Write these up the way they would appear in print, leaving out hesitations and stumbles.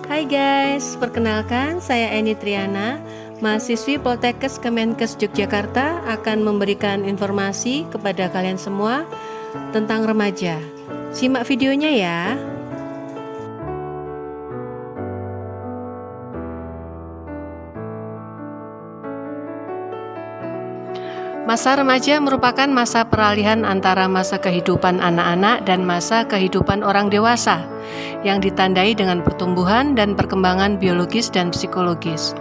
Hai guys, perkenalkan saya Eni Triana, mahasiswi Poltekkes Kemenkes Yogyakarta akan memberikan informasi kepada kalian semua tentang remaja. Simak videonya ya. Masa remaja merupakan masa peralihan antara masa kehidupan anak-anak dan masa kehidupan orang dewasa yang ditandai dengan pertumbuhan dan perkembangan biologis dan psikologis.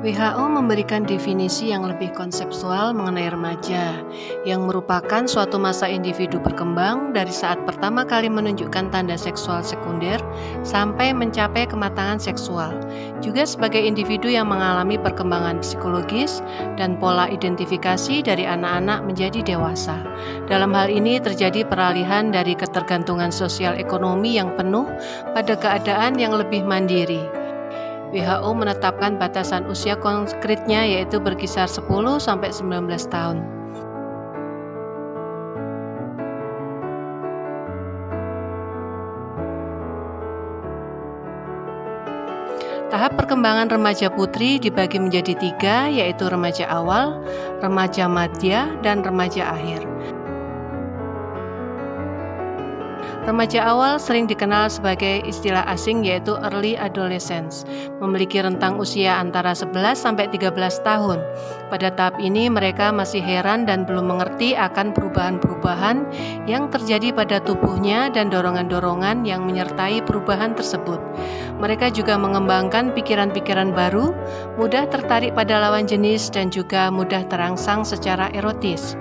WHO memberikan definisi yang lebih konseptual mengenai remaja, yang merupakan suatu masa individu berkembang dari saat pertama kali menunjukkan tanda seksual sekunder sampai mencapai kematangan seksual, juga sebagai individu yang mengalami perkembangan psikologis dan pola identifikasi dari anak-anak menjadi dewasa. Dalam hal ini terjadi peralihan dari ketergantungan sosial ekonomi yang penuh pada keadaan yang lebih mandiri. WHO menetapkan batasan usia konkretnya yaitu berkisar 10-19 tahun. Tahap perkembangan remaja putri dibagi menjadi 3, yaitu remaja awal, remaja madya, dan remaja akhir. Remaja awal sering dikenal sebagai istilah asing yaitu early adolescence, memiliki rentang usia antara 11-13 tahun. Pada tahap ini mereka masih heran dan belum mengerti akan perubahan-perubahan yang terjadi pada tubuhnya dan dorongan-dorongan yang menyertai perubahan tersebut. Mereka juga mengembangkan pikiran-pikiran baru, mudah tertarik pada lawan jenis dan juga mudah terangsang secara erotis.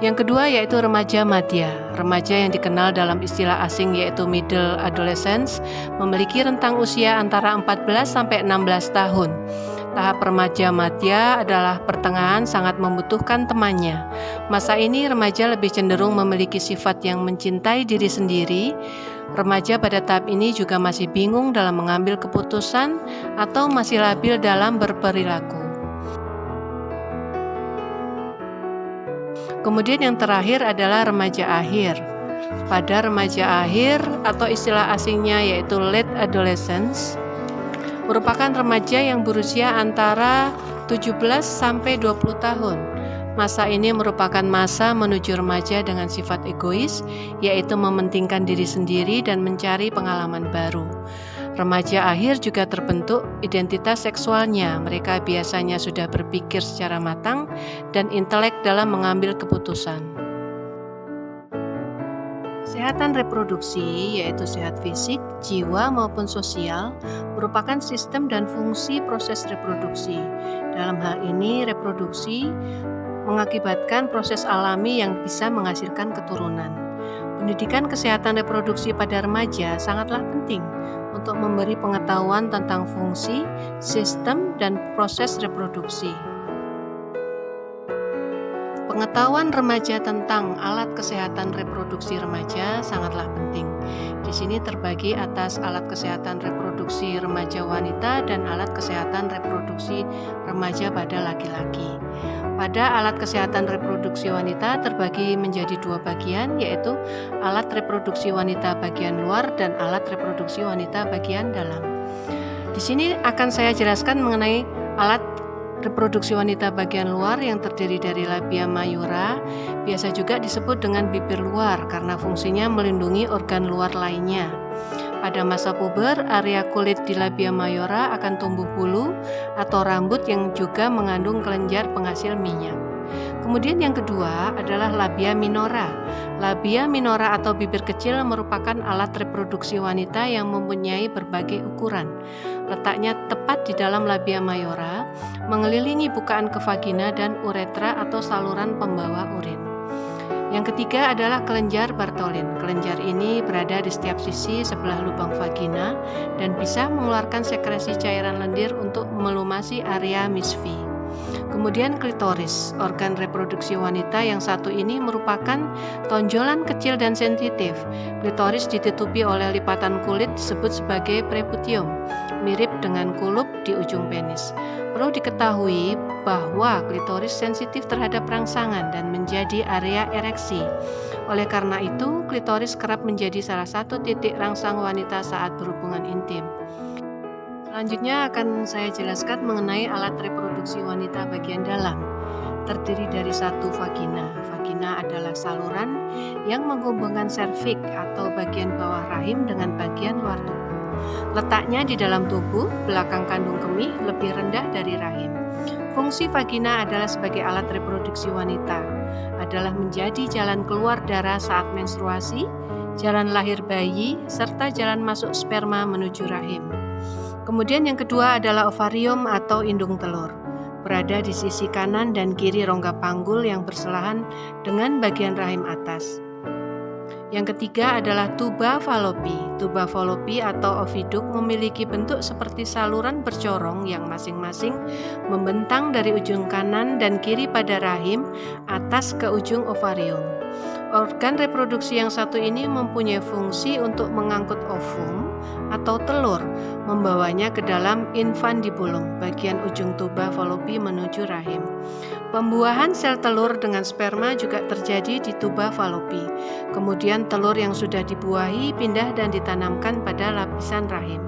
Yang kedua yaitu remaja madya. Remaja yang dikenal dalam istilah asing yaitu middle adolescence memiliki rentang usia antara 14-16 tahun. Tahap remaja madya adalah pertengahan sangat membutuhkan temannya. Masa ini remaja lebih cenderung memiliki sifat yang mencintai diri sendiri. Remaja pada tahap ini juga masih bingung dalam mengambil keputusan atau masih labil dalam berperilaku. Kemudian yang terakhir adalah remaja akhir. Pada remaja akhir atau istilah asingnya yaitu late adolescence, merupakan remaja yang berusia antara 17 sampai 20 tahun. Masa ini merupakan masa menuju remaja dengan sifat egois, yaitu mementingkan diri sendiri dan mencari pengalaman baru. Remaja akhir juga terbentuk identitas seksualnya. Mereka biasanya sudah berpikir secara matang dan intelek dalam mengambil keputusan. Kesehatan reproduksi, yaitu sehat fisik, jiwa maupun sosial, merupakan sistem dan fungsi proses reproduksi. Dalam hal ini, reproduksi mengakibatkan proses alami yang bisa menghasilkan keturunan. Pendidikan kesehatan reproduksi pada remaja sangatlah penting untuk memberi pengetahuan tentang fungsi, sistem, dan proses reproduksi. Pengetahuan remaja tentang alat kesehatan reproduksi remaja sangatlah penting. Di sini terbagi atas alat kesehatan reproduksi remaja wanita dan alat kesehatan reproduksi remaja pada laki-laki. Pada alat kesehatan reproduksi wanita terbagi menjadi 2 bagian, yaitu alat reproduksi wanita bagian luar dan alat reproduksi wanita bagian dalam. Di sini akan saya jelaskan mengenai alat reproduksi wanita bagian luar yang terdiri dari labia mayora, biasa juga disebut dengan bibir luar karena fungsinya melindungi organ luar lainnya. Pada masa puber, area kulit di labia mayora akan tumbuh bulu atau rambut yang juga mengandung kelenjar penghasil minyak. Kemudian yang kedua adalah labia minora. Labia minora atau bibir kecil merupakan alat reproduksi wanita yang mempunyai berbagai ukuran. Letaknya tepat di dalam labia mayora, mengelilingi bukaan ke vagina dan uretra atau saluran pembawa urin. Yang ketiga adalah kelenjar Bartholin. Kelenjar ini berada di setiap sisi sebelah lubang vagina dan bisa mengeluarkan sekresi cairan lendir untuk melumasi area misfi. Kemudian klitoris, organ reproduksi wanita yang satu ini merupakan tonjolan kecil dan sensitif. Klitoris ditutupi oleh lipatan kulit disebut sebagai preputium, mirip dengan kulup di ujung penis. Perlu diketahui bahwa klitoris sensitif terhadap rangsangan dan menjadi area ereksi. Oleh karena itu, klitoris kerap menjadi salah satu titik rangsang wanita saat berhubungan intim. Selanjutnya akan saya jelaskan mengenai alat reproduksi wanita bagian dalam. Terdiri dari satu vagina. Vagina adalah saluran yang menghubungkan serviks atau bagian bawah rahim dengan bagian luar tubuh. Letaknya di dalam tubuh, belakang kandung kemih, lebih rendah dari rahim. Fungsi vagina adalah sebagai alat reproduksi wanita, adalah menjadi jalan keluar darah saat menstruasi, jalan lahir bayi, serta jalan masuk sperma menuju rahim. Kemudian yang kedua adalah ovarium atau indung telur, berada di sisi kanan dan kiri rongga panggul yang berselahan dengan bagian rahim atas. Yang ketiga adalah tuba falopi. Tuba falopi atau oviduk memiliki bentuk seperti saluran bercorong yang masing-masing membentang dari ujung kanan dan kiri pada rahim atas ke ujung ovarium. Organ reproduksi yang satu ini mempunyai fungsi untuk mengangkut ovum atau telur, membawanya ke dalam infundibulum, bagian ujung tuba falopi menuju rahim. Pembuahan sel telur dengan sperma juga terjadi di tuba falopi. Kemudian telur yang sudah dibuahi pindah dan ditanamkan pada lapisan rahim.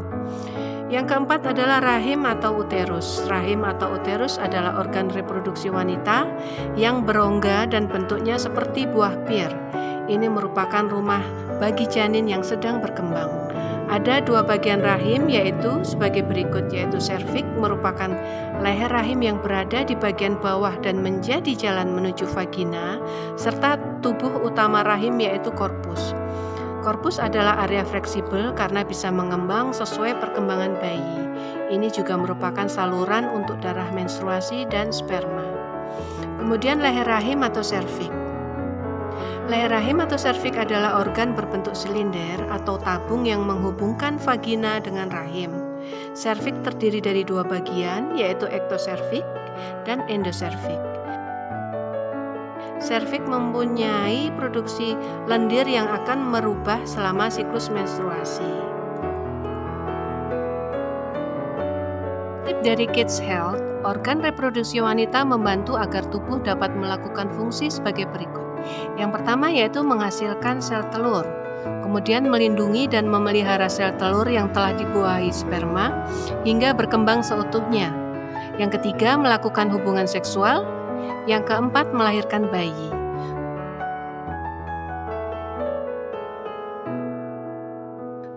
Yang keempat adalah rahim atau uterus. Rahim atau uterus adalah organ reproduksi wanita yang berongga dan bentuknya seperti buah pir. Ini merupakan rumah bagi janin yang sedang berkembang. Ada dua bagian rahim yaitu sebagai berikut, yaitu serviks merupakan leher rahim yang berada di bagian bawah dan menjadi jalan menuju vagina, serta tubuh utama rahim yaitu korpus. Korpus adalah area fleksibel karena bisa mengembang sesuai perkembangan bayi. Ini juga merupakan saluran untuk darah menstruasi dan sperma. Kemudian leher rahim atau serviks. Leher rahim atau serviks adalah organ berbentuk silinder atau tabung yang menghubungkan vagina dengan rahim. Serviks terdiri dari dua bagian, yaitu ektoservix dan endoservix. Serviks mempunyai produksi lendir yang akan merubah selama siklus menstruasi. Tip dari Kids Health, organ reproduksi wanita membantu agar tubuh dapat melakukan fungsi sebagai berikut. Yang pertama yaitu menghasilkan sel telur, kemudian melindungi dan memelihara sel telur yang telah dibuahi sperma hingga berkembang seutuhnya. Yang ketiga, melakukan hubungan seksual. Yang keempat, melahirkan bayi.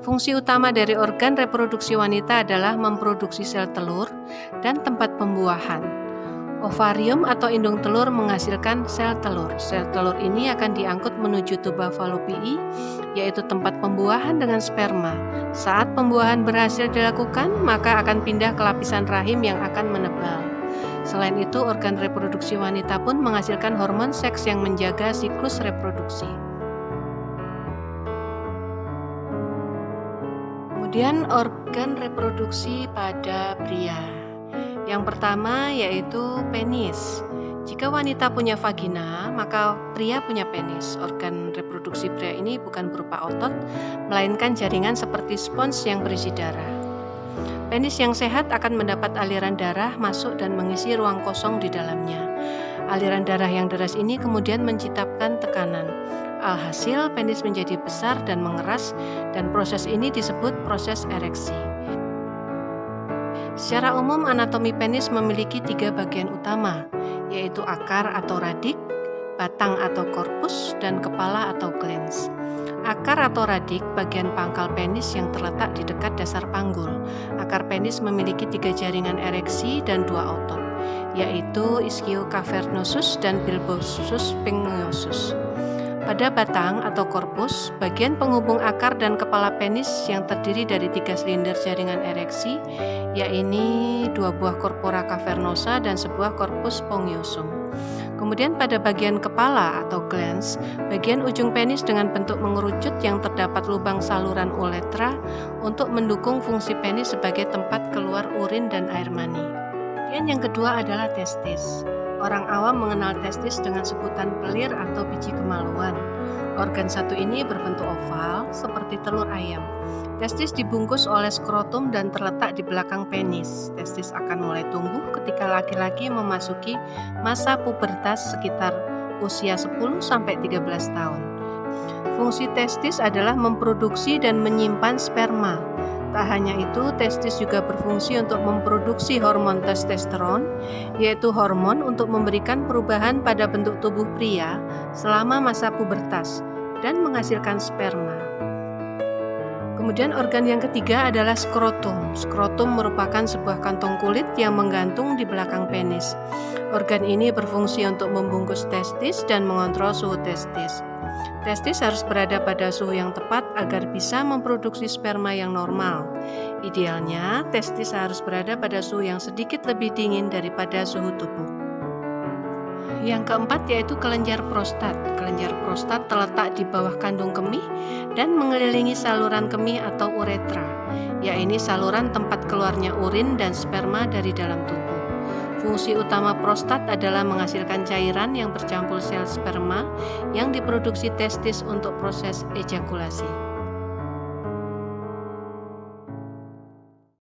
Fungsi utama dari organ reproduksi wanita adalah memproduksi sel telur dan tempat pembuahan. Ovarium atau indung telur menghasilkan sel telur. Sel telur ini akan diangkut menuju tuba falopii, yaitu tempat pembuahan dengan sperma. Saat pembuahan berhasil dilakukan, maka akan pindah ke lapisan rahim yang akan menebal. Selain itu, organ reproduksi wanita pun menghasilkan hormon seks yang menjaga siklus reproduksi. Kemudian organ reproduksi pada pria. Yang pertama yaitu penis. Jika wanita punya vagina, maka pria punya penis. Organ reproduksi pria ini bukan berupa otot, melainkan jaringan seperti spons yang berisi darah. Penis yang sehat akan mendapat aliran darah masuk dan mengisi ruang kosong di dalamnya. Aliran darah yang deras ini kemudian menciptakan tekanan. Alhasil, penis menjadi besar dan mengeras, dan proses ini disebut proses ereksi. Secara umum, anatomi penis memiliki 3 bagian utama, yaitu akar atau radik, batang atau korpus, dan kepala atau glans. Akar atau radik bagian pangkal penis yang terletak di dekat dasar panggul. Akar penis memiliki 3 jaringan ereksi dan 2 otot, yaitu ischiocavernosus dan bulbosus spongiosum. Pada batang atau korpus, bagian penghubung akar dan kepala penis yang terdiri dari 3 silinder jaringan ereksi, yaitu 2 buah corpora cavernosa dan sebuah corpus spongiosum. Kemudian pada bagian kepala atau glans, bagian ujung penis dengan bentuk mengerucut yang terdapat lubang saluran uretra untuk mendukung fungsi penis sebagai tempat keluar urin dan air mani. Dan yang kedua adalah testis. Orang awam mengenal testis dengan sebutan pelir atau biji kemaluan. Organ satu ini berbentuk oval seperti telur ayam. Testis dibungkus oleh skrotum dan terletak di belakang penis. Testis akan mulai tumbuh ketika laki-laki memasuki masa pubertas sekitar usia 10-13 tahun. Fungsi testis adalah memproduksi dan menyimpan sperma. Tak hanya itu, testis juga berfungsi untuk memproduksi hormon testosteron, yaitu hormon untuk memberikan perubahan pada bentuk tubuh pria selama masa pubertas dan menghasilkan sperma. Kemudian organ yang ketiga adalah skrotum. Skrotum merupakan sebuah kantong kulit yang menggantung di belakang penis. Organ ini berfungsi untuk membungkus testis dan mengontrol suhu testis. Testis harus berada pada suhu yang tepat agar bisa memproduksi sperma yang normal. Idealnya, testis harus berada pada suhu yang sedikit lebih dingin daripada suhu tubuh. Yang keempat yaitu kelenjar prostat. Kelenjar prostat terletak di bawah kandung kemih dan mengelilingi saluran kemih atau uretra, yaitu saluran tempat keluarnya urin dan sperma dari dalam tubuh. Fungsi utama prostat adalah menghasilkan cairan yang bercampur sel sperma yang diproduksi testis untuk proses ejakulasi.